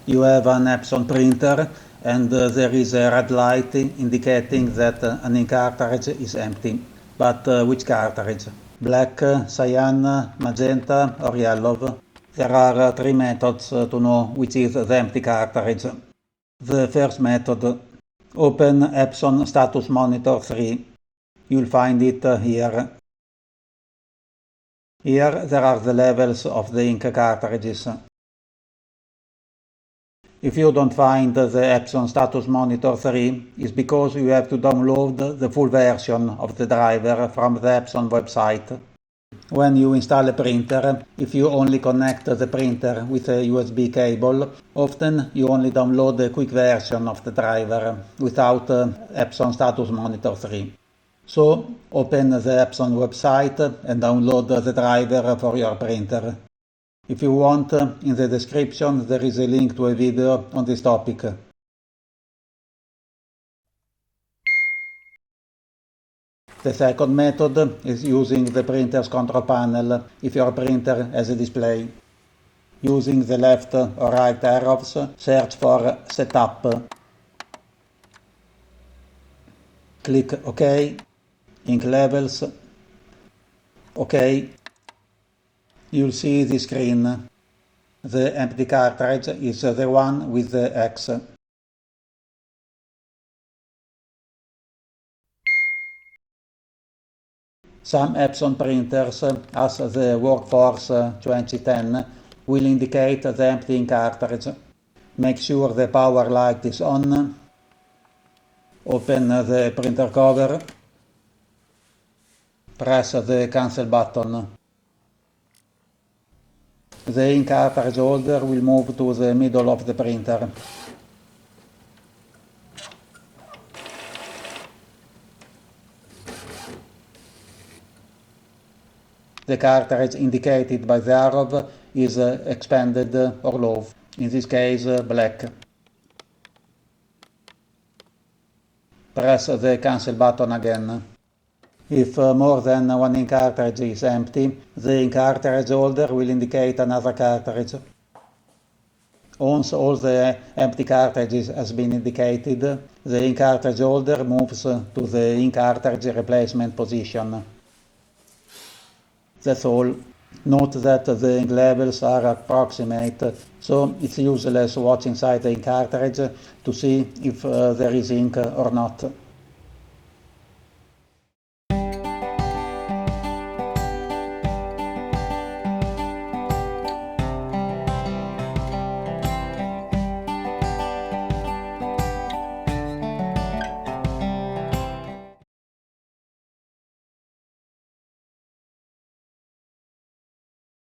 You have an Epson printer and there is a red light indicating that an ink cartridge is empty. But which cartridge? Black, cyan, magenta or yellow? There are three methods to know which is the empty cartridge. The first method, open Epson Status Monitor 3. You'll find it here. Here there are the levels of the ink cartridges. If you don't find the Epson Status Monitor 3, it's because you have to download the full version of the driver from the Epson website. When you install a printer, if you only connect the printer with a USB cable, often you only download the quick version of the driver without Epson Status Monitor 3. So open the Epson website and download the driver for your printer. If you want, in the description there is a link to a video on this topic. The second method is using the printer's control panel if your printer has a display. Using the left or right arrows, search for Setup. Click OK, Ink Levels, OK. You'll see the screen. The empty cartridge is the one with the X. Some Epson printers, as the Workforce 2010, will indicate the empty ink cartridge. Make sure the power light is on. Open the printer cover. Press the cancel button. The ink cartridge holder will move to the middle of the printer. The cartridge indicated by the arrow is expanded or low, in this case black. Press the cancel button again. If more than one ink cartridge is empty, the ink cartridge holder will indicate another cartridge. Once all the empty cartridges has been indicated, the ink cartridge holder moves to the ink cartridge replacement position. That's all. Note that the ink levels are approximate, so it's useless watching inside the ink cartridge to see if there is ink or not.